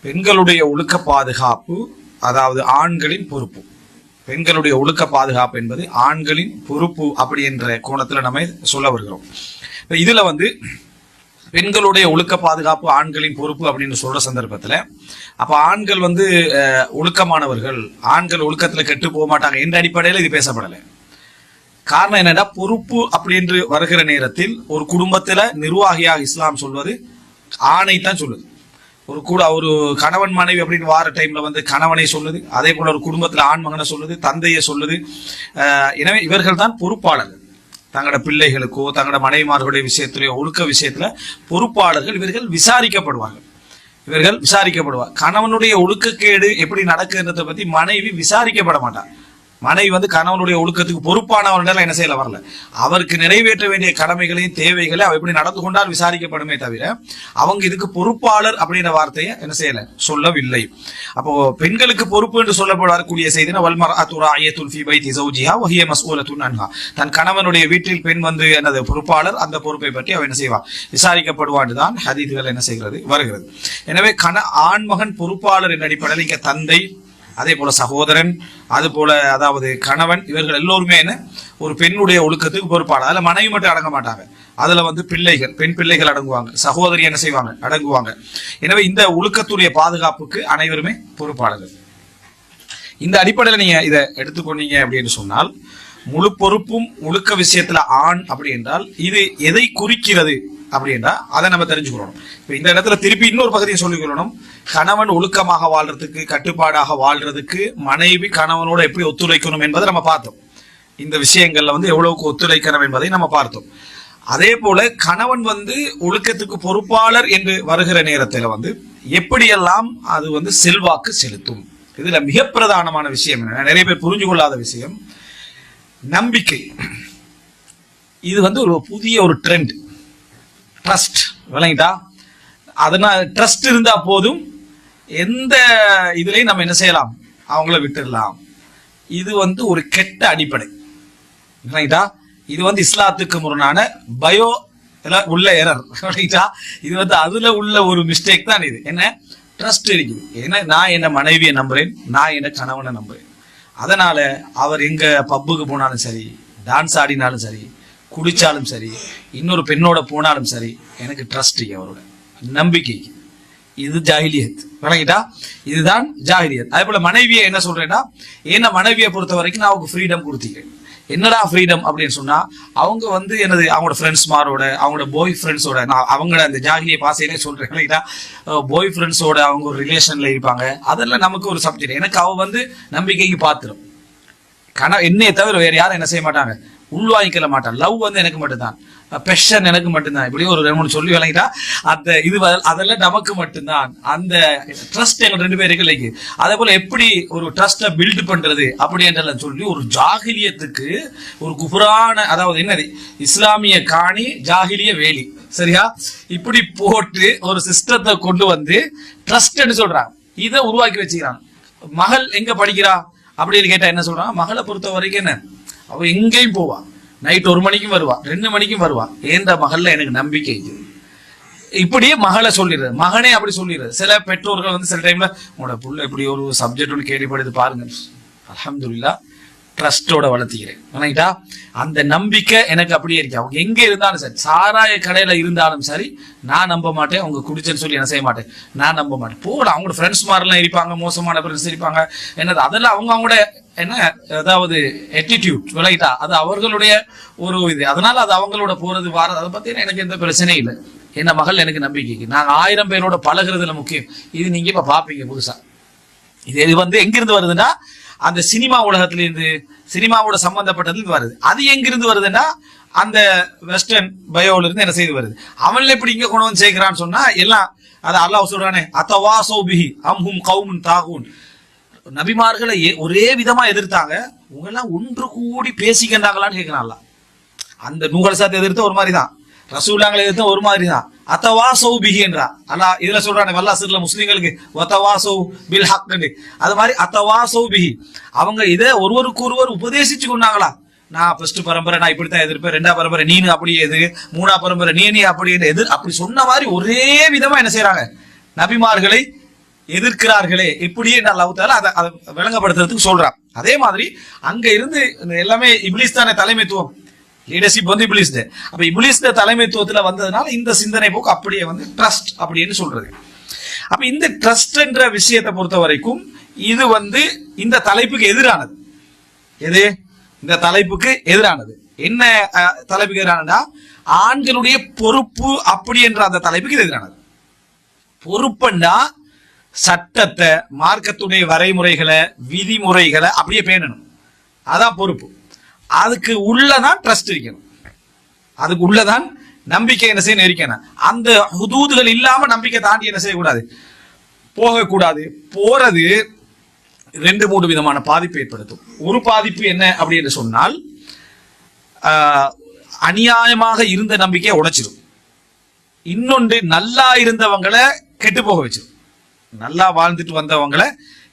பெண்களுடைய ஒழுக்க பாதுகாப்பு, அதாவது ஆண்களின் பொறுப்பு. பெண்களுடைய ஒழுக்க பாதுகாப்பு என்பது ஆண்களின் பொறுப்பு அப்படி என்ற கோணத்துல நம்ம சொல்ல வருகிறோம். இதுல பெண்களுடைய ஒழுக்க பாதுகாப்பு ஆண்களின் பொறுப்பு அப்படின்னு சொல்ற சந்தர்ப்பத்துல அப்ப ஆண்கள் ஒழுக்கமானவர்கள், ஆண்கள் ஒழுக்கத்துல கெட்டு போக மாட்டாங்க என்ற அடிப்படையில் இது பேசப்படலை. காரணம் என்னன்னா, பொறுப்பு அப்படி என்று வருகிற நேரத்தில் ஒரு குடும்பத்துல நிர்வாகியாக இஸ்லாம் சொல்வது ஆணை தான் சொல்லுது. ஒரு கணவன் மனைவி அப்படின்னு வார டைம்ல கணவனை சொல்லுது. அதே போல ஒரு குடும்பத்துல ஆண் மகனை சொல்லுது, தந்தையை சொல்லுது. எனவே இவர்கள் தான் பொறுப்பாளர்கள். தங்களோட பிள்ளைகளுக்கோ தங்களோட மனைவிமார்களுடைய விஷயத்திலேயோ ஒழுக்க விஷயத்துல பொறுப்பாளர்கள். இவர்கள் விசாரிக்கப்படுவாங்க. கணவனுடைய ஒழுக்கக்கேடு எப்படி நடக்குன்றதை பத்தி மனைவி விசாரிக்கப்பட மாட்டார். மனைவி கணவனுடைய ஒழுக்கத்துக்கு பொறுப்பானவர்கள் என்ன செய்யல வரல. அவருக்கு நிறைவேற்ற வேண்டிய கடமைகளையும் தேவைகளை அவர் எப்படி நடந்து கொண்டால் விசாரிக்கப்படுமே தவிர அவங்க இதுக்கு பொறுப்பாளர் அப்படின்ற வார்த்தையை என்ன செய்யல, சொல்லவில்லை. அப்போ பெண்களுக்கு பொறுப்பு என்று சொல்லப்படக்கூடிய செய்தினா வல்மர்அத்து ராயியத்துன் ஃபீ பைத்தி ஸௌஜிஹா வ ஹிய மஸ்ஊலத்துன் அன்ஹா. தன் கணவனுடைய வீட்டில் பெண் என்னது பொறுப்பாளர், அந்த பொறுப்பை பற்றி அவன் என்ன செய்வா, விசாரிக்கப்படுவான்னு தான் ஹதீதுகள் என்ன செய்கிறது வருகிறது. எனவே ஆண்மகன் பொறுப்பாளர் என்ற அடிப்படையில் இங்க தந்தை, அதே போல சகோதரன், அது போல அதாவது கணவன், இவர்கள் எல்லோருமே என்ன ஒரு பெண்ணுடைய ஒழுக்கத்துக்கு பொறுப்பாளர். அதுல மனைவி மட்டும் அடங்க மாட்டாங்க. அதுல பிள்ளைகள், பெண் பிள்ளைகள் அடங்குவாங்க, சகோதரி என்ன செய்வாங்க, அடங்குவாங்க. எனவே இந்த ஒழுக்கத்துடைய பாதுகாப்புக்கு அனைவருமே பொறுப்பாளர்கள். இந்த அடிப்படையில் நீங்க இதை எடுத்துக்கொண்டீங்க அப்படின்னு சொன்னால் முழு பொறுப்பும் ஒழுக்க விஷயத்துல ஆண் அப்படி என்றால் இது எதை குறிக்கிறது அப்படின்னா அதை நம்ம தெரிஞ்சுக்கணும். இப்ப இந்த இடத்துல திருப்பி இன்னொரு பகுதியை சொல்லிக்கொள்ளணும். கணவன் ஒழுக்கமாக வாழ்றதுக்கு, கட்டுப்பாடாக வாழ்றதுக்கு மனைவி கணவனோட எப்படி ஒத்துழைக்கணும் என்பதை நம்ம பார்த்தோம். இந்த விஷயங்கள்ல எவ்வளவுக்கு ஒத்துழைக்கணும் என்பதை நம்ம பார்த்தோம். அதே போல கணவன் ஒழுக்கத்துக்கு பொறுப்பாளர் என்று வருகிற நேரத்தில் எப்படியெல்லாம் அது செல்வாக்கு செலுத்தும். இதுல மிக பிரதானமான விஷயம் என்ன, நிறைய பேர் புரிஞ்சு கொள்ளாத விஷயம், நம்பிக்கை. இது ஒரு புதிய ஒரு ட்ரெண்ட், ட்ரஸ்ட். விளங்கிட்டா? அதனால ட்ரஸ்ட் இருந்தா போதும், எந்த இதுலயும் நம்ம என்ன செய்யலாம், அவங்கள விட்டுடலாம். இது ஒரு கெட்ட அடிப்படை. விளங்கிட்டா? இது இஸ்லாத்துக்கு முரணான பயோ உள்ள எரர். இது அதுல உள்ள ஒரு மிஸ்டேக் தான். இது என்ன, ட்ரஸ்ட் இருக்குது. ஏன்னா நான் என்ன மனைவியை நம்புறேன், நான் என்ன கணவனை நம்புறேன். அதனால அவர் எங்க பப்புக்கு போனாலும் சரி, டான்ஸ் ஆடினாலும் சரி, குடிச்சாலும் சரி, இன்னொரு பெண்ணோட போனாலும் சரி, எனக்கு ட்ரஸ்ட், அவரோட நம்பிக்கை. இது ஜாஹிலியத். விளங்கிட்டா? இதுதான் ஜாஹிலியத். அதே போல மனைவியை என்ன சொல்றேன்னா, என்ன மனைவியை பொறுத்த வரைக்கும் நான் அவங்க ஃப்ரீடம் கொடுத்தீங்க. என்னடா ஃப்ரீடம் அப்படின்னு சொன்னா, அவங்க என்னது அவங்களோட ஃப்ரெண்ட்ஸ்மாரோட, அவங்களோட பாய் ஃப்ரெண்ட்ஸோட, நான் அவங்கள அந்த ஜாகிலிய பாசையிலே சொல்றேன். இல்லைங்களா? பாய் ஃப்ரெண்ட்ஸோட அவங்க ஒரு ரிலேஷன்ல இருப்பாங்க. அதெல்லாம் நமக்கு ஒரு சப்ஜெக்ட். எனக்கு அவ நம்பிக்கைக்கு பாத்துரும். என்னைய தவிர வேற யாரும் என்ன செய்ய மாட்டாங்க, உள்வாங்கிக்கல மாட்டான். லவ் எனக்கு மட்டும்தான், பெஷன் எனக்கு மட்டும்தான். இப்படி ஒரு 2-3 சொல்லி விளங்கிட்டா அந்த இது அதெல்லாம் நமக்கு மட்டும்தான். அந்த ட்ரஸ்ட் எங்க 2 பேருக்கு இல்லைக்கு. அதே போல எப்படி ஒரு ட்ரஸ்ட பில்ட் பண்றது அப்படி என்றெல்லாம் சொல்லி ஒரு ஜாகிலியத்துக்கு ஒரு குஃபரான, அதாவது என்னது, இஸ்லாமிய காணி ஜாகிலிய வேலி, சரியா, இப்படி போட்டு ஒரு சிஸ்டத்தை கொண்டு ட்ரஸ்ட்னு சொல்றாங்க. இதை உருவாக்கி வச்சுக்கிறாங்க. மகள் எங்க படிக்கிறா அப்படின்னு கேட்டா என்ன சொல்றாங்க, மகளை பொறுத்த வரைக்கும் என்ன, அவ எங்கேயும் போவா, நைட் 1 மணிக்கும் வருவா, 2 மணிக்கும் வருவா, ஏந்த மகள்ல எனக்கு நம்பிக்கை. இப்படியே மகளை சொல்லிடுறது, மகனே அப்படி சொல்லிடுறது. சில பெற்றோர்கள் சில டைம்ல உங்களோட புள்ள இப்படி ஒரு சப்ஜெக்ட் ஒன்று கேள்விப்படுது பாருங்க, அல்ஹம்துலில்லாஹ் ட்ரஸ்டோட வளர்த்திக்கிறேன். நினைக்கிட்டா அந்த நம்பிக்கை எனக்கு அப்படியே இருக்கு. அவங்க எங்க இருந்தாலும் சரி, சாராய கடையில இருந்தாலும் சரி, நான் நம்ப மாட்டேன். அவங்க குடிச்சேன்னு சொல்லி என்ன செய்ய மாட்டேன், நான் நம்ப மாட்டேன். போகலாம், அவங்களோட ஃப்ரெண்ட்ஸ் மாதிரிலாம் இருப்பாங்க, மோசமான ஃப்ரெண்ட்ஸ் இருப்பாங்க, என்னது அதெல்லாம் அவங்களோட என்ன, அதாவது ஆட்டிடியூட். விளையிட்டா அது அவர்களுடைய ஒரு இது. அதனால அது அவங்களோட போறது வாரது, அதை பத்தி எனக்கு எந்த பிரச்சனையும் இல்லை. என்ன மகள் எனக்கு நம்பிக்கைக்கு, நாங்க 1000 பேரோட பழகுறதுல முக்கியம். இது நீங்க இப்ப பாப்பீங்க புதுசா. இது எங்கிருந்து வருதுன்னா, அந்த சினிமா உலகத்திலிருந்து, சினிமாவோட சம்பந்தப்பட்டதுல வருது. அது எங்கிருந்து வருதுன்னா, அந்த வெஸ்டர்ன் பயோல இருந்து என்ன செய்து வருது. அவன்ல எப்படி இங்க கொண்டு வந்து சேர்க்கிறான்னு சொன்னா, எல்லாம் அது அல்லாஹ் சொல்றானே, அத்தவாசௌ பிஹி அம்ஹும் கௌமுன் தாகூன். நபிமார்களை ஒரே விதமா எதிர்த்தாங்க, உங்கெல்லாம் ஒன்று கூடி பேசிக்கின்றாங்களான்னு கேட்கிறான்ல. அந்த நூகல் சாத்தை எதிர்த்த ஒரு மாதிரிதான், ரசூலாங்களை எதிர்த்த ஒரு மாதிரிதான். அத்தவாசௌ பிஹி என்றா அல்லாஹ் இதுல சொல்றானே, வல்லாசிர்ல முஸ்லிம்களுக்கு வத்தவாசௌ பில் ஹக். அது மாதிரி அத்தவாசௌ பிஹி, அவங்க இதை ஒருவருக்கு ஒருவர் உபதேசிச்சு கொண்டாங்களா. நான் ஃபர்ஸ்ட் பரம்பரை நான் இப்படித்தான் எதிர்ப்பேன், 2ஆம் பரம்பரை நீனு அப்படி எதிர், 3ஆம் பரம்பரை நீ அப்படி எதிர், அப்படி சொன்ன மாதிரி ஒரே விதமா என்ன செய்யறாங்க, நபிமார்களை எதிர்க்கிறார்களே இப்படியே அல்லாஹ் தஆலா அதை விளங்கப்படுத்துறதுக்கு சொல்றான். அதே மாதிரி அங்க இருந்து எல்லாமே இப்லீஸ் தானே தலைமைத்துவம், லீடர்ஷிப் வந்து இப்லீஸ். அப்ப இப்லீஸ் தலைமைத்துவத்துல வந்ததுனால இந்த சிந்தனை போக்கு அப்படியே வந்து ட்ரஸ்ட் அப்படின்னு சொல்றது. அப்ப இந்த ட்ரஸ்ட் என்ற விஷயத்தை பொறுத்த வரைக்கும் இது வந்து இந்த தலைப்புக்கு எதிரானது. எது இந்த தலைப்புக்கு எதிரானது? என்ன தலைப்புக்கு எதிரானதா? ஆண்களுடைய பொறுப்பு அப்படி என்ற அந்த தலைப்புக்கு எதிரானது. பொறுப்புண்டா சட்டத்தை, மார்க்கத்துடைய வரைமுறைகளை, விதிமுறைகளை அப்படியே பேணணும், அதான் பொறுப்பு. அதுக்கு உள்ளதான் ட்ரஸ்ட் இருக்கணும், அதுக்கு உள்ளதான் நம்பிக்கை என்ன செய்யணும் இருக்கணும். அந்த ஹுதூதுகள் இல்லாம நம்பிக்கை தாண்டி என்ன செய்யக்கூடாது, போகக்கூடாது. போறது 2-3 விதமான பாதிப்பு ஏற்படுத்தும். ஒரு பாதிப்பு என்ன அப்படின்னு சொன்னால், அநியாயமாக இருந்த நம்பிக்கையை உடைச்சிடும். இன்னொன்று, நல்லா இருந்தவங்களை கெட்டு போக வச்சிடும். நல்லா வாழ்ந்துட்டு வந்தவங்களை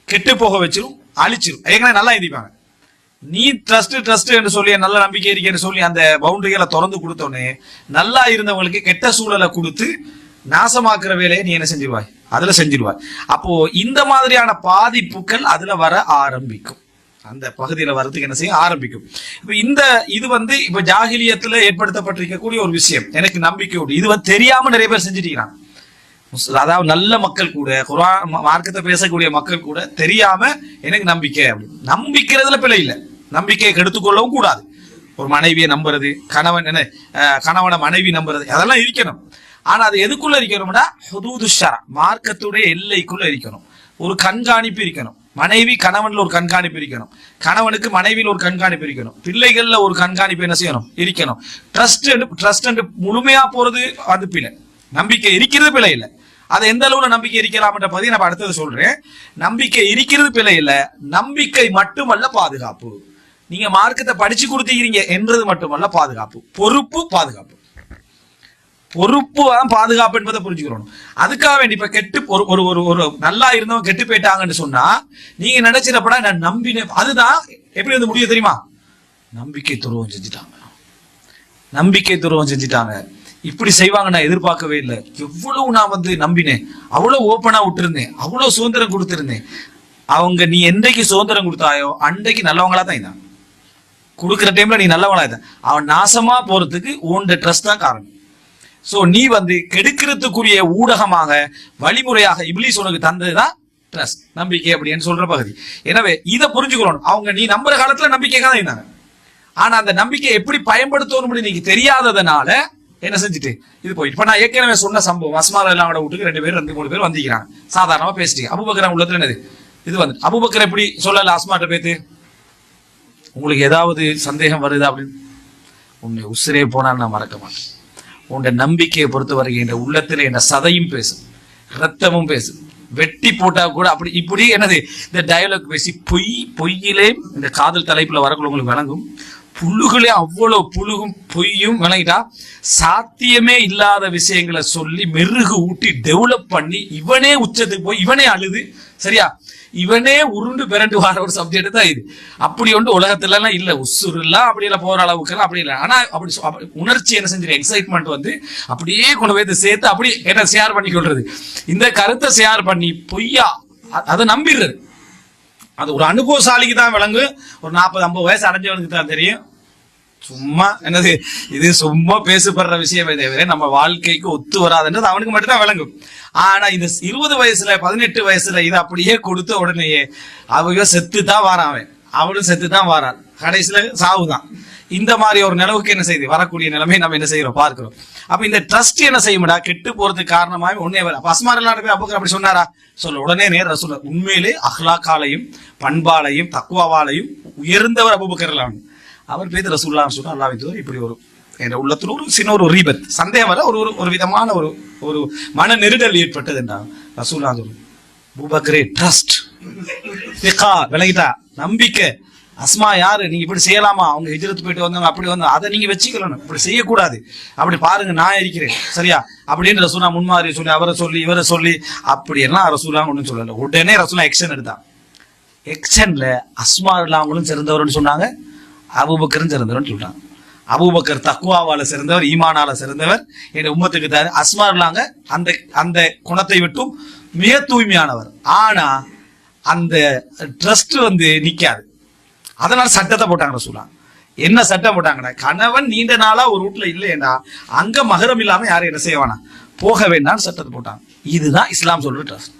கெட்டு போக வச்சிடும், அழிச்சிடும். ஏற்கனவே நல்லா எழுதிப்பாங்க. நீ ட்ரஸ்ட் என்று சொல்லி நல்ல நம்பிக்கை இருக்கேன்னு சொல்லி அந்த பவுண்டரிகளை திறந்து கொடுத்தோன்னே நல்லா இருந்தவங்களுக்கு கெட்ட சூழலை கொடுத்து நாசமாக்குற வேலையை நீ என்ன செஞ்சிருவாய், அதுல செஞ்சிருவாய். அப்போ இந்த மாதிரியான பாதிப்புகள் அதுல வர ஆரம்பிக்கும், அந்த பகுதியில வர்றதுக்கு என்ன செய்ய ஆரம்பிக்கும். இப்ப இது வந்து இப்ப ஜாகிலியத்துல ஏற்படுத்தப்பட்டிருக்கக்கூடிய ஒரு விஷயம். எனக்கு நம்பிக்கையோடு இது வந்து தெரியாம நிறைய பேர் செஞ்சுட்டு, அதாவது நல்ல மக்கள் கூட, குர்ஆன் மார்க்கத்தை பேசக்கூடிய மக்கள் கூட தெரியாம எனக்கு நம்பிக்கை அப்படின்னு நம்பிக்கிறதுல பிழை இல்லை. நம்பிக்கையை கெடுத்துக்கொள்ளவும் கூடாது. ஒரு மனைவியை நம்புறது, கணவனை மனைவி நம்புறது, அதெல்லாம் இருக்கணும். ஆனா அது எதுக்குள்ள இருக்கணும்னா ஹுதூது ஷரா, மார்க்கத்துடைய எல்லைக்குள்ள இருக்கணும். ஒரு கண்காணிப்பு இருக்கணும். மனைவி கணவன்ல ஒரு கண்காணிப்பு இருக்கணும், கணவனுக்கு மனைவியில் ஒரு கண்காணிப்பு இருக்கணும், பிள்ளைகள்ல ஒரு கண்காணிப்பு என்ன செய்யணும் இருக்கணும். ட்ரஸ்ட் முழுமையா போறது அது பிழை, நம்பிக்கை இருக்கிறது பிழை இல்லை. அதை எந்த அளவுல நம்பிக்கை இருக்கலாம் என்ற பத்தி நான் அடுத்தது சொல்றேன். நம்பிக்கை இருக்கிறது பிழை இல்லை, நம்பிக்கை மட்டுமல்ல பாதுகாப்பு. நீங்க மார்க்கத்தை படிச்சு கொடுத்தீங்க என்றது மட்டுமல்ல பாதுகாப்பு, பொறுப்பு பாதுகாப்பு. பொறுப்பு பாதுகாப்பு என்பதை புரிஞ்சுக்கிறோம். அதுக்காக வேண்டி இப்ப கெட்டு ஒரு நல்லா இருந்தவங்க கெட்டு போயிட்டாங்கன்னு சொன்னா நீங்க நினைச்சிடப்படா நான் நம்பினேன், அதுதான் எப்படி வந்து முடியும் தெரியுமா? நம்பிக்கை துரோகம் செஞ்சுட்டாங்க, நம்பிக்கை துரோகம் செஞ்சுட்டாங்க. இப்படி செய்வாங்க நான் எதிர்பார்க்கவே இல்லை. எவ்வளவு நான் வந்து நம்பினேன், அவ்வளவு ஓப்பனா விட்டுருந்தேன், அவ்வளவு சுதந்திரம் கொடுத்திருந்தேன். அவங்க நீ என்றைக்கு சுதந்திரம் கொடுத்தாயோ அன்றைக்கு நல்லவங்களா தான் இருந்தாங்க. கொடுக்குற டைம்ல நீ நல்லவங்களா இருந்தா, அவன் நாசமா போறதுக்கு உன் ட்ரஸ்ட் தான் காரணம். சோ நீ வந்து கெடுக்கிறதுக்குரிய ஊடகமாக, வழிமுறையாக இப்லீஸ் உனக்கு தந்ததுதான் ட்ரஸ்ட், நம்பிக்கை அப்படின்னு சொல்ற பகுதி. எனவே இதை புரிஞ்சுக்கணும். அவங்க நீ நம்புற காலத்துல நம்பிக்கைக்காக தான் இருந்தாங்க. ஆனா அந்த நம்பிக்கையை எப்படி பயன்படுத்தணும் நீங்க தெரியாததுனால என்ன செஞ்சுட்டு இது போயிட்டு. இப்ப நான் ஏற்கனவே சொன்ன சம்பவம், அஸ்மா ரலியல்லாஹு வீட்டுக்கு 2 பேர் 2-3 பேர் வந்திருக்கிறாங்க. சாதாரணமா பேசிட்டீங்க. அபூபக்கர் உள்ளத்துல என்னது இது வந்து அபூபக்கர் எப்படி சொல்லல அஸ்மாட்ட பேத்து, உங்களுக்கு ஏதாவது சந்தேகம் வருதா அப்படின்னு, உன்னை உசிரே போனால் நான் மறக்க மாட்டேன். உன்னை நம்பிக்கையை பொறுத்தவரை என் உள்ளத்துல என்ன சதையும் பேசும், ரத்தமும் பேசும். வெட்டி போட்டா கூட அப்படி இப்படி என்னது இந்த டயலாக் பேசி பொய்யிலே இந்த காதல் தலைப்புல வரக்குள்ள உங்களுக்கு விளங்கும். புழுகளே அவ்வளவு புழுகும் பொய்யும் விளங்கிட்டா, சாத்தியமே இல்லாத விஷயங்களை சொல்லி மெருகு ஊட்டி டெவலப் பண்ணி இவனே உச்சத்துக்கு போய் இவனே அழுது, சரியா, இவனே உருண்டு பிறண்டு வர ஒரு சப்ஜெக்ட் தான் இது. அப்படி ஒன்று உலகத்துல எல்லாம் இல்ல, உசுறு எல்லாம் அப்படி எல்லாம் போற அளவுக்கு எல்லாம் அப்படி இல்லை. ஆனா அப்படி உணர்ச்சி என்ன செஞ்சிரு, எக்ஸைட்மெண்ட் வந்து அப்படியே கொண்டு போய் சேர்த்து அப்படி என்ன ஷேர் பண்ணி கொள்றது, இந்த கருத்தை ஷேர் பண்ணி பொய்யா அதை நம்பிடுறது. அது ஒரு அனுபவசாலிக்கு தான் விளங்கு, ஒரு 40-50 வயசு அடைஞ்சவனுக்கு தான் தெரியும். சும்மா என்னது இது சும்மா பேசப்படுற விஷயமே தவிர நம்ம வாழ்க்கைக்கு ஒத்து வராதுன்றது அவனுக்கு மட்டும்தான் விளங்கும். ஆனா இது 20 வயசுல 18 வயசுல இது அப்படியே கொடுத்த உடனேயே அவங்க செத்து தான் வாரான், அவளும் செத்து தான் வாரான், கடைசியில சாவுதான். இந்த மாதிரி ஒரு நிலவுக்கு என்ன செய்யுது வரக்கூடிய நிலைமை நம்ம என்ன செய்யறோம் பார்க்கிறோம். அப்ப இந்த ட்ரஸ்ட் என்ன செய்யும்டா, கெட்டு போறதுக்கு காரணமாக ஒன்னே வர அபூபக்கர் அப்படி சொன்னாரா சொல்ல உடனே நேர் ரசூல் உண்மையிலே அஹ்லாக்காலையும் பண்பாலையும் தக்வாவாலையும் உயர்ந்தவர் அபூபக்கர். அவர் பேர் ரசூலுல்லாஹி சொன்னா அல்லாஹ்வின் தூதர் இப்படி ஒரு என்ற உள்ளத்துல ஒரு சின்ன ஒரு ரீபத் சந்தேகம் வர ஒரு விதமான ஒரு மன நெருடல் ஏற்பட்டது என்றாங்க. ரசூலுல்லாஹி சொல்லுங்க அபூபக்கரே ட்ரஸ்ட் விளங்கிட்டா நம்பிக்கை. அஸ்மா யாரு, நீங்க இப்படி செய்யலாமா, அவங்க ஹிஜ்ரத் போயிட்டு வந்தாங்க அப்படி வந்து அதை நீங்க வச்சுக்கணும், இப்படி செய்யக்கூடாது, அப்படி பாருங்க நான் இருக்கிறேன் சரியா அப்படின்னு ரசூலா முன்மாதிரி சொல்லி அவரை சொல்லி இவரை சொல்லி அப்படி எல்லாம் ரசூலா ஒன்றும் சொல்லல. உடனே ரசூலா எக்ஷன் எடுத்தான். எக்ஷன்ல அஸ்மா அவங்களும் சிறந்தவர்னு சொன்னாங்க, அபூபக்கரும் சிறந்தவர்னு சொல்லிட்டாங்க. அபூபக்கர் தக்குவாவால சிறந்தவர், ஈமானால சிறந்தவர், என் உம்மத்துக்கு தாரு. அஸ்மா இல்லாங்க அந்த அந்த குணத்தை விட்டும் மிக தூய்மையானவர். ஆனா அந்த ட்ரஸ்ட் வந்து நிக்காது. அதனால சட்டத்தை போட்டாங்க ரசூலா. என்ன சட்டம் போட்டாங்கன்னா, கணவன் நீண்ட நாளா ஒரு வீட்டுல இல்லையா அங்க மகரம் இல்லாம யாரும் என்ன செய்வானா போக வேண்டாம் சட்டத்தை போட்டாங்க. இதுதான் இஸ்லாம் சொல்ற ட்ரஸ்ட்.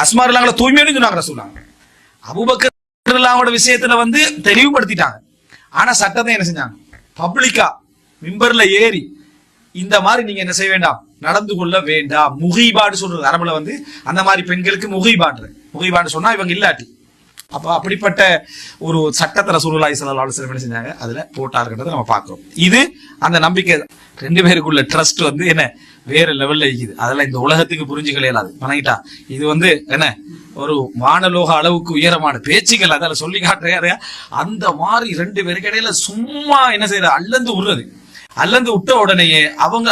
அஸ்மா இல்லாங்கள தூய்மைன்னு சொன்னாங்க ரசூலா. அபூபக்கர் இல்லாமோட விஷயத்துல வந்து தெளிவுபடுத்திட்டாங்க. ஆனா சட்டத்தை என்ன செஞ்சாங்க, பப்ளிக்கா மிம்பர்ல ஏறி இந்த மாதிரி நீங்க என்ன செய்ய வேண்டாம், நடந்து கொள்ள வேண்டாம். முகிபாடு சொல்றது அரபுல வந்து அந்த மாதிரி பெண்களுக்கு முகிபாடு சொன்னா இவங்க இல்லாட்டி. அப்ப அப்படிப்பட்ட ஒரு சட்டத்தை ரசூலுல்லாஹி ஸல்லல்லாஹு அலைஹி வஸல்லம் என்ன செஞ்சாங்க, அதுல போட்டாருன்றதை நம்ம பார்க்கிறோம். இது அந்த நம்பிக்கை, ரெண்டு பேருக்குள்ள ட்ரஸ்ட் வந்து என்ன வேற லெவல்ல இருக்குது. அதெல்லாம் இந்த உலகத்துக்கு புரிஞ்சுக்கல இயலாது. வணங்கிட்டா இது வந்து என்ன ஒரு வானலோக அளவுக்கு உயரமான பேச்சுக்கள். அதால சொல்லி காட்டுற அந்த மாதிரி ரெண்டு பேருக்கு இடையில சும்மா என்ன செய்யற அல்லந்து விடுறது. அல்லந்து விட்ட உடனேயே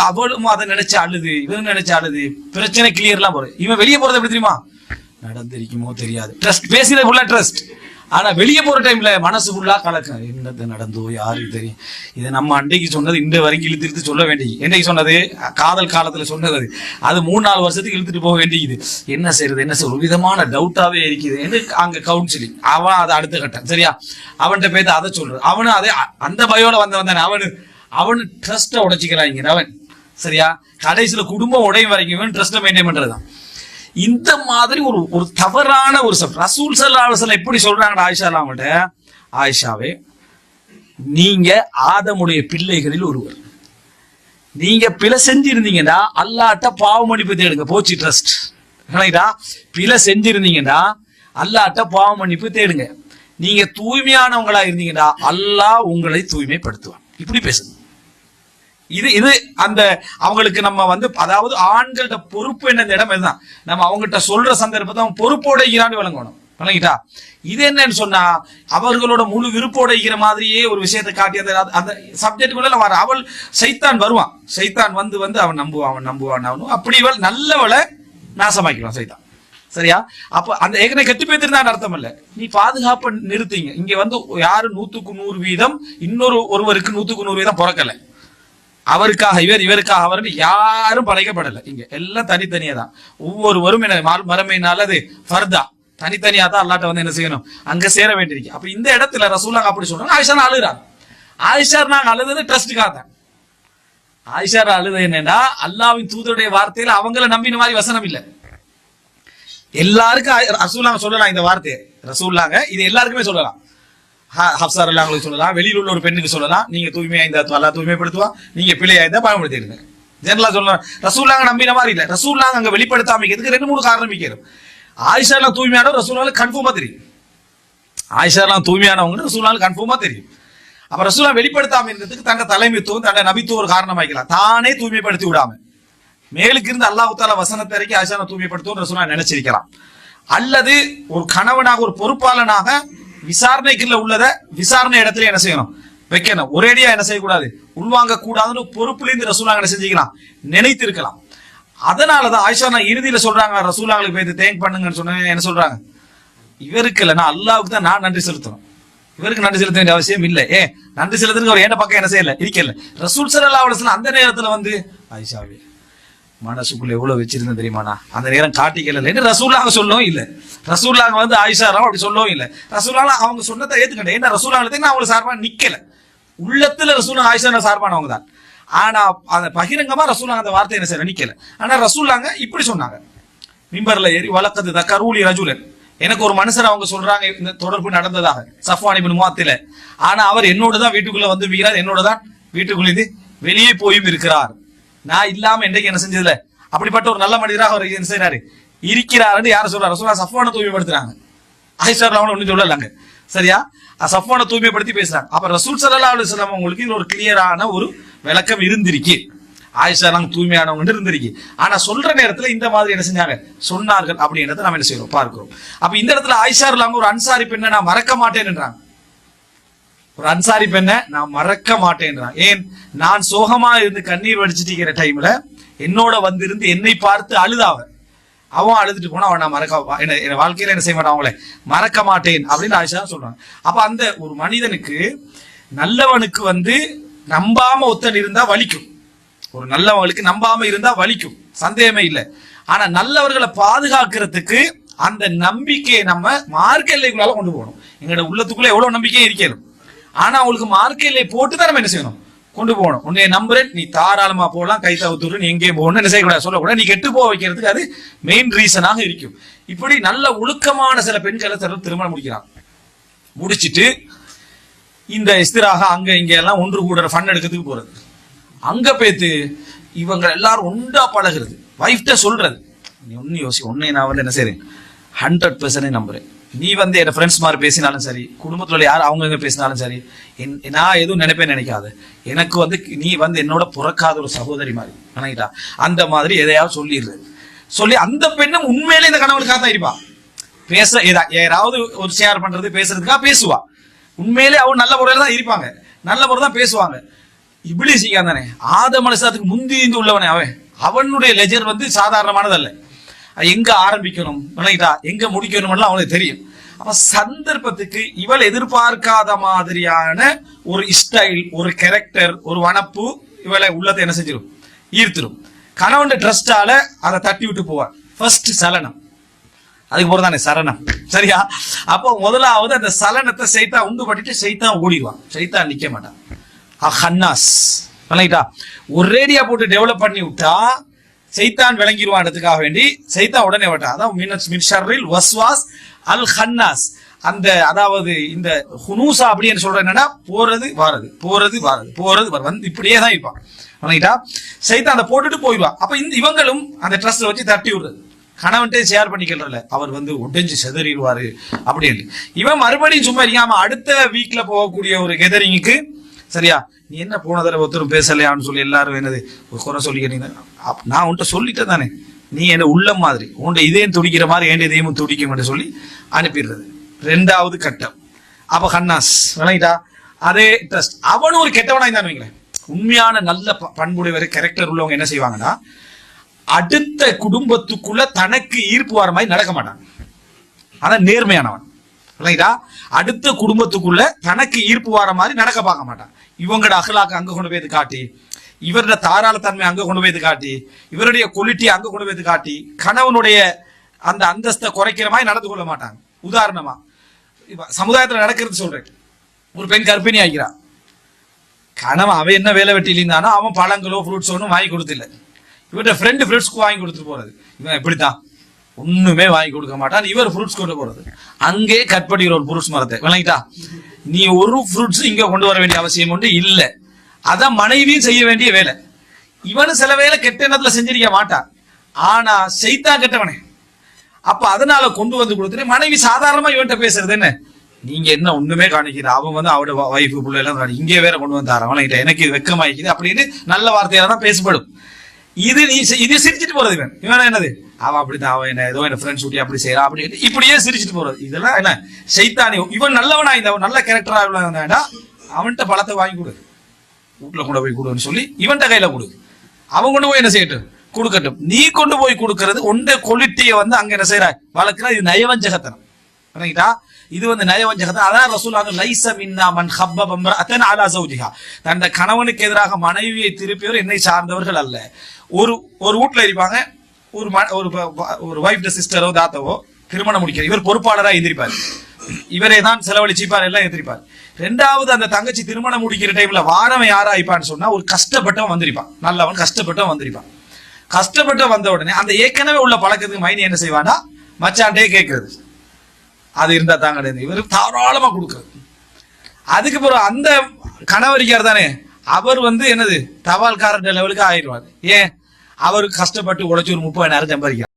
அவளும் அதை நினைச்சு அழுது, இவன் நினைச்சு அழுது, பிரச்சனை கிளியர்லாம் போறது. இவன் வெளியே போறது எப்படி தெரியுமா, நடந்திருக்குமோ தெரியாது, ட்ரஸ்ட் பேசினது ஃபுல்லா ட்ரஸ்ட். ஆனா வெளியே போற டைம்ல மனசு ஃபுல்லா கலக்கம், என்னது நடந்தோ யாருக்கு தெரியும். இதை நம்ம அன்றைக்கு சொன்னது இந்த வரைக்கும் இழுத்து சொல்ல வேண்டியது. என்னைக்கு சொன்னது, காதல் காலத்துல சொன்னது அது 3-4 வருஷத்துக்கு இழுத்துட்டு போக வேண்டியது. என்ன செய்யறது ஒரு விதமான டவுட்டாவே இருக்குது. எனக்கு அங்க கவுன்சிலிங், அவன் அதை அடுத்த கட்டம் சரியா, அவன்கிட்ட பேத்து அதை சொல்றது, அவனு அதே அந்த பயோட வந்தானே அவனு ட்ரஸ்ட உடைச்சிக்கிறாங்க அவன் சரியா. கடைசியில குடும்பம் உடையும் வரைக்கும் ட்ரஸ்ட மெயின்டைன் பண்றதுதான். இந்த மாதிரி ஒரு தவறான ஒரு ரசூல் ஸல்லல்லாஹு அலைஹி வஸல்லம் எப்படி சொல்றாங்க ஆயிஷா அவங்கள்ட்ட, ஆயிஷாவே நீங்க ஆதமுடைய பிள்ளைகளில் ஒருவர், நீங்க பிழை செஞ்சிருந்தீங்கன்னா அல்லாஹ்ட்ட பாவ மன்னிப்பு தேடுங்க. போச்சு ட்ரஸ்ட். பிழை செஞ்சிருந்தீங்கன்னா அல்லாஹ்ட்ட பாவ மன்னிப்பு தேடுங்க. நீங்க தூய்மையானவங்களா இருந்தீங்கன்னா அல்லாஹ் உங்களை தூய்மைப்படுத்துவான். இப்படி பேசுங்க. இது அந்த அவங்களுக்கு நம்ம வந்து, அதாவது ஆண்கள்ட்ட பொறுப்பு என்ன இடம் இதுதான். நம்ம அவங்ககிட்ட சொல்ற சந்தர்ப்பத்தை அவன் பொறுப்போட ஈரான்னு விளங்கணும். விளங்கிட்டா இது என்னன்னு சொன்னா, அவர்களோட முழு விருப்போட ஈகிற மாதிரியே ஒரு விஷயத்தை காட்டி அந்த சப்ஜெக்டுக்குள்ள வர அவள் சைத்தான் வருவான். சைத்தான் வந்து அவன் நம்புவான் அப்படி இவள் நல்லவளை நாசமாக்கிடுவான் சைத்தான் சரியா. அப்ப அந்த ஏகனை கெட்டு போயிருந்தான் அர்த்தம் இல்ல. நீ பாதுகாப்ப நிறுத்திங்க. இங்க வந்து யாரும் 100% இன்னொரு ஒருவருக்கு 100% பிறக்கல. அவருக்காக இவருக்காக அவர் யாரும் படைக்கப்படலை. இங்க எல்லாம் தனித்தனியா தான். ஒவ்வொருவரும் மரமையினால அது ஃபர்தா தனித்தனியா தான் அல்லாட்ட வந்து என்ன செய்யணும், அங்க சேர வேண்டியிருக்கு. அப்ப இந்த இடத்துல ரசூலுல்லாஹ் அப்படி சொல்றாங்க. ஆயிஷா அழுகிறாங்க. ஆயிஷா நாங்க அழுது ட்ரஸ்டுக்காக தான். ஆயிஷா அழுது என்னன்னா, அல்லாஹ்வின் தூதருடைய வார்த்தையில அவங்கள நம்பின மாதிரி வசனம் இல்ல. எல்லாருக்கும் ரசூலுல்லாஹ் சொல்லலாம் இந்த வார்த்தையை. ரசூலுல்லாஹ் இது எல்லாருக்குமே சொல்லலாம். ஹப்ஸா ரலியல்லாஹு சொல்லலாம், வெளியில் உள்ள ஒரு பெண்ணுக்கு சொல்லலாம், நீங்க தூய்மையா இருந்தா அல்லாஹ் தூய்மைப்படுத்துவா, நீங்க பிழையா இருந்தா பயன்படுத்திடுங்க. ஜெனரலா சொல்லலாம். ரசூலுல்லாஹ் நம்பின மாதிரி இல்ல. ரசூலுல்லாஹ் அங்க வெளிப்படுத்தாமைக்கிறதுக்கு 2-3 காரணம் இருக்கிறது. ஆயிஷா எல்லாம் தூய்மையானவர் ரசூலுல்லாஹ் கன்ஃபார்மா தெரியும். ஆயிஷா எல்லாம் தூய்மையானவங்க ரசூலுல்லாஹ் கன்ஃபார்மா தெரியும். அப்ப ரசூலுல்லாஹ் வெளிப்படுத்தாம இருந்ததுக்கு தங்க தலைமைத்துவம் தங்க நபித்துவம் ஒரு காரணமாக்கலாம். தானே தூய்மைப்படுத்தி விடாம மேலுக்கு இருந்து அல்லாஹ் தஆலா வசனத்தை இறக்கி ஆயிஷா தூய்மைப்படுத்தும் ரசூலுல்லாஹ் நினைச்சிருக்கலாம். அல்லது ஒரு கணவனாக ஒரு பொறுப்பாளனாக விசாரணைக்குள்ள உள்ளத விசாரணை இடத்துல என்ன செய்யணும், வைக்கணும். ஒரேடியா என்ன செய்யக்கூடாது, உள்வாங்க கூடாதுன்னு பொறுப்புல இருந்து ரசூலுல்லாஹ் என்ன செஞ்சுக்கலாம், நினைத்து இருக்கலாம். அதனாலதான் ஆயிஷா இறுதியில சொல்றாங்க, ரசூலுல்லாஹ்க்கு போய் தேங்க் பண்ணுங்கன்னு சொன்ன என்ன சொல்றாங்க, இவருக்கு இல்ல நான் அல்லாஹ்வுக்கு தான் நான் நன்றி செலுத்தணும், இவருக்கு நன்றி செலுத்த வேண்டிய அவசியம் இல்லை. நன்றி செலுத்துறதுக்கு ஒரு ஏன பக்கம் என்ன செய்யல இருக்கல. ரசூல் ஸல்லல்லாஹு அலைஹி வஸல்லம் அந்த நேரத்துல வந்து ஆயிஷாவே மனசுக்குள்ள எவ்வளவு வச்சிருந்தேன் தெரியுமாண்ணா, அந்த நேரம் காட்டிக்கல ரசூலுல்லாஹ் சொல்லவும் இல்ல. ரசூலுல்லாஹ் வந்து ஆயிஷா அப்படி சொல்லவும் இல்ல. ரசூலுல்லாஹ் அவங்க சொன்னதை ஏத்துக்கிட்டேன். ஏன்னா ரசூலுல்லாஹ் நான் அவங்களுக்கு சார்பா நிக்கல. உள்ளத்துல ரசூலுல்லாஹ் ஆயிஷா சார்பானவங்க தான். ஆனா அந்த பகிரங்கமா ரசூலுல்லாஹ் அந்த வார்த்தை என்ன செய்ய நிக்கல. ஆனா ரசூலுல்லாஹ் இப்படி சொன்னாங்க, மிம்பர்ல ஏறி வலக்கது தக்கரூலி ரஜுலன், எனக்கு ஒரு மனுஷர் அவங்க சொல்றாங்க இந்த தொடர்பு நடந்ததாக சஃப்வான் இப்னு முஅத்தில. ஆனா அவர் என்னோட தான் வீட்டுக்குள்ள வந்து வீரார், என்னோட தான் வீட்டுக்குள்ள வெளியே போயும் இருக்கிறார். நான் இல்லாம இன்றைக்கு என்ன செஞ்சதுல அப்படிப்பட்ட ஒரு நல்ல மனிதராக அவர் என்ன செய்யறாரு இருக்கிறாருன்னு யார சொல்றாரு, ரசூலுல்லாஹ் சஃப்வானை தூய்மைப்படுத்துறாங்க. ஆயிஷா ரலியல்லாஹு ஒன்னும் சொல்லலாங்க சரியா. சஃப்வானை தூய்மைப்படுத்தி பேசுறாங்க. அப்ப ரசூல் ஸல்லல்லாஹு அலைஹி வஸல்லம் உங்களுக்கு இது ஒரு கிளியரான ஒரு விளக்கம் இருந்திருக்கு. ஆயிஷா நாங்க தூய்மையானவங்க இருந்திருக்கு. ஆனா சொல்ற நேரத்துல இந்த மாதிரி என்ன செஞ்சாங்க சொன்னார்கள் அப்படின்றத நம்ம என்ன செய்யறோம் பார்க்கிறோம். அப்ப இந்த இடத்துல ஆயிஷா இல்லாம ஒரு அன்சாரி பெண்ணை நான் மறக்க மாட்டேன்ன்றாங்க. ஒரு அன்சாரி பெண்ணை நான் மறக்க மாட்டேன்றான். ஏன், நான் சோகமா இருந்து கண்ணீர் வடிச்சிட்டு டைம்ல என்னோட வந்திருந்து என்னை பார்த்து அழுதாவ, அவன் அழுதுட்டு போனா அவன் நான் மறக்க என் வாழ்க்கையில என்ன செய்ய மாட்டான், அவங்கள மறக்க மாட்டேன் அப்படின்னு ஆயிஷா சொல்றாங்க. அப்ப அந்த ஒரு மனிதனுக்கு நல்லவனுக்கு வந்து நம்பாம ஒத்தன் இருந்தா வலிக்கும். ஒரு நல்லவங்களுக்கு நம்பாம இருந்தா வலிக்கும், சந்தேகமே இல்லை. ஆனா நல்லவர்களை பாதுகாக்கிறதுக்கு அந்த நம்பிக்கையை நம்ம மார்க்க எல்லைக்குள்ளால கொண்டு போகணும். எங்களோட உள்ளத்துக்குள்ள எவ்வளவு நம்பிக்கை இருக்கணும், ஆனா அவங்களுக்கு மார்க்க எல்லை போட்டு தான் நம்ம என்ன செய்யணும், கொண்டு போகணும். உன்னை நம்புறேன், நீ தாராளமா போகலாம், கை தவுத்துரு, நீ எங்கேயும் போகணும் என்ன செய்யக்கூடாது, சொல்லக்கூடாது. நீ கெட்டு போக வைக்கிறதுக்கு அது மெயின் ரீசனாக இருக்கும். இப்படி நல்ல ஒழுக்கமான சில பெண்களை திருமணம் முடிக்கிறான். முடிச்சிட்டு இந்த இஸ்திராக அங்க இங்க எல்லாம் ஒன்று கூட ஃபன் எடுக்கிறதுக்கு போறது. அங்க போய்த்து இவங்க எல்லாரும் ஒன்றா பழகிறது. வைஃப்ட சொல்றது, நீ ஒன்னு யோசி, உன்னை நான் வந்து என்ன செய்றேன் 100% நம்புறேன். நீ வந்து என் ஃப்ரெண்ட்ஸ் மாதிரி பேசினாலும் சரி, குடும்பத்துல யார் அவங்க பேசினாலும் சரி, நான் எதுவும் நினைப்பேன் நினைக்காது. எனக்கு வந்து நீ வந்து என்னோட பிறக்காத ஒரு சகோதரி மாதிரி நினைக்கிட்டா, அந்த மாதிரி எதையாவது சொல்லிடுறது. சொல்லி அந்த பெண்ணும் உண்மையிலே இந்த கணவனுக்காக தான் இருப்பா. பேச யாராவது ஒரு ஷேர் பண்றது பேசுறதுக்காக பேசுவா. உண்மையிலே அவன் நல்ல முறையில தான் இருப்பாங்க, நல்ல முறை தான் பேசுவாங்க. இப்ளீஸ் தானே, ஆதம் அலைஹிஸ்ஸலாத்துக்கு முந்தி உள்ளவனே அவனுடைய லெஜர் வந்து சாதாரணமானதல்ல. எங்க ஆரம்பிக்கணும் எங்க முடிக்கணும் அவனுக்கு தெரியும். அப்ப சந்தர்ப்பத்துக்கு இவள் எதிர்பார்க்காத மாதிரியான ஒரு ஸ்டைல், ஒரு கேரக்டர், ஒரு வனப்பு இவளை உள்ளத்தை என்ன செஞ்சிடும், ஈர்த்திடும். கணவன் ட்ரஸ்டால அதை தட்டி விட்டு போவார். ஃபர்ஸ்ட் சலனம், அதுக்கு போறதானே சரணம், சரியா? அப்போ முதலாவது அந்த சலனத்தை சைத்தா உண்டு பண்ணிட்டு சைத்தா ஓடிடுவான், சைத்தா நிக்க மாட்டான். ஹன்னாஸ் ஒரேடியா போட்டு டெவலப் பண்ணி விட்டா சைத்தான் விளங்கிடுவான்றதுக்காக வேண்டி சைத்தான் உடனே விட்டான். அதான் மின் ஷர்ரில் வஸ்வாஸ் அல் ஹன்னாஸ். அந்த அதாவது இந்த ஹுனூசா அப்படின்னு சொல்ற என்னன்னா போறது வாரது, போறது வாரது, போறது வந்து இப்படியே தான் இருப்பான். சைத்தான் அதை போட்டுட்டு போயிடுவான். அப்ப இந்த இவங்களும் அந்த ட்ரஸ்ட்ல வச்சு தட்டி விடுறது. கணவன்ட்டே ஷேர் பண்ணிக்கல, அவர் வந்து உடைஞ்சு செதறிடுவாரு அப்படின்னு. இவன் மறுபடியும் சும்மா இருக்காம அடுத்த வீக்ல போகக்கூடிய ஒரு கெதரிங்குக்கு, சரியா நீ என்ன போன தடவை ஒருத்தரும் பேசலையான்னு சொல்லி எல்லாரும் என்னது ஒரு குறை சொல்லிக்கிறீங்க. நான் உன்கிட்ட சொல்லிட்டேன் தானே, நீ என்ன உள்ள மாதிரி உன்ட இதயம் துடிக்கிற மாதிரி என் இதயமும் துடிக்கும் என்று சொல்லி அனுப்பிடுறது. ரெண்டாவது கட்டம். அப்ப ஹன்னாஸ் விளங்கிட்டா, அதே ட்ரஸ்ட். அவனும் ஒரு கெட்டவனா இருந்தான்னு வைங்களேன். உண்மையான நல்ல பண்புடையவர் கேரக்டர் உள்ளவங்க என்ன செய்வாங்கன்னா, அடுத்த குடும்பத்துக்குள்ள தனக்கு ஈர்ப்பு வர மாதிரி நடக்க மாட்டான். அதான் நேர்மையானவன். அடுத்த குடும்பத்துக்குள்ள தனக்கு ஈர்ப்பு வர மாதிரி நடக்க பார்க்க மாட்டான். இவங்களோட அகலாக்க அங்க கொண்டு போய் காட்டி, இவருடைய தாராளத்தன்மை அங்க கொண்டு போய் காட்டி, இவருடைய குவாலிட்டி அங்க கொண்டு போய் காட்டி, கணவனுடைய அந்த அந்தஸ்தை குறைக்கிற மாதிரி நடந்து கொள்ள மாட்டாங்க. உதாரணமா சமுதாயத்துல நடக்கிறது சொல்றேன். ஒரு பெண் கர்ப்பிணி ஆகிறான். கணவன் அவன் என்ன வேலை வெட்டில இருந்தானோ அவன் பழங்களோ ஃப்ரூட்ஸோ ஒன்றும் வாங்கி கொடுத்தில்ல. இவர்கிட்ட ஃப்ரெண்டு ஃப்ரூட்ஸ்க்கு வாங்கி கொடுத்துட்டு போறது. இவன் எப்படித்தான் ஒண்ணுமே வாங்கி கொடுக்க மாட்டான். இவர் ஃப்ரூட்ஸ் கொண்டு போறது. அங்கே கட் பண்ணிக்கிற ஒரு ஃப்ரூட்ஸ் மரத்தை விளங்கிட்டா, நீ ஒரு ஃப்ரூட்ஸ் இங்க கொண்டு வர வேண்டிய அவசியம் ஒன்று இல்ல. அதான் மனைவியும் செய்ய வேண்டிய வேலை. இவனு சில வேலை கெட்ட எண்ணத்துல செஞ்சிருக்க மாட்டான், ஆனா செய்தா கெட்டவனே. அப்ப அதனால கொண்டு வந்து கொடுத்துட்டு மனைவி சாதாரணமா இவன்கிட்ட பேசுறது என்ன, நீங்க என்ன ஒண்ணுமே காணிக்கிற, அவன் வந்து அவட வைஃபு பிள்ளை எல்லாம் இங்கே வேற கொண்டு வந்து தரான், எனக்கு இது வெக்கமாயிக்குது அப்படின்னு நல்ல வார்த்தையில தான் பேசப்படும். இது நீ இது சிரிச்சுட்டு போறது. இவன் என்னது, அவன் அப்படித்தான், அவன் என்ன ஏதோ என்ன ஃப்ரெண்ட்ஸ் ஊட்டி அப்படி செய்யறான் அப்படின்னு இப்படியே சிரிச்சுட்டு போறது. இதெல்லாம் என்ன சைத்தானி. இவன் நல்லவனா இருந்தா நல்ல கேரக்டரா இருந்தா அவன்கிட்ட பழத்தை வாங்கி கொடு, வீட்டுல கொண்டு போய் கொடுன்னு சொல்லி இவன்கிட்ட கையில கொடு. அவன் கொண்டு போய் என்ன செய்யட்டும், கொடுக்கட்டும். நீ கொண்டு போய் கொடுக்கறது ஒன்றை குவாலிட்டியை வந்து அங்க என்ன செய்யற வளர்க்கிற, இது நயவஞ்சகத்தனம். இது வந்து நயவஞ்சகத்தனம். அதான் ரசூலுல்லாஹ் லைஸ மின்னா மன் ஹப்பப இம்ரஅத்தன் அலா ஸௌஜிஹா, தன் கணவனுக்கு எதிராக மனைவியை திருப்பியவர் என்னை சார்ந்தவர்கள் அல்ல. ஒரு வீட்டுல இருப்பாங்க, ஒரு வைஃப் சிஸ்டரோ தாத்தாவோ திருமணம் முடிக்கிறார். இவர் பொறுப்பாளராக எதிர்ப்பார், இவரே தான் செலவழிச்சிப்பார், எல்லாம் எதிர்ப்பார். ரெண்டாவது அந்த தங்கச்சி திருமணம் முடிக்கிற டைம்ல வாரவன் யாரா இருப்பான்னு சொன்னா ஒரு கஷ்டப்பட்டவன் வந்திருப்பான், நல்லவன் கஷ்டப்பட்டவன் வந்திருப்பான். கஷ்டப்பட்டு வந்த உடனே அந்த ஏற்கனவே உள்ள பழக்கத்துக்கு மைனி என்ன செய்வானா, மச்சாண்டே கேட்கறது, அது இருந்தா தாங்க இவர் தாராளமா கொடுக்கறது. அதுக்கு பிறகு அந்த கணவரிக்கார் தானே, அவர் வந்து என்னது தபால்காரர் லெவலுக்கு ஆயிடுவார். ஏன், அவருக்கு கஷ்டப்பட்டு உழைச்சி ஒரு 30,000 சம்பாதிக்கிறார்.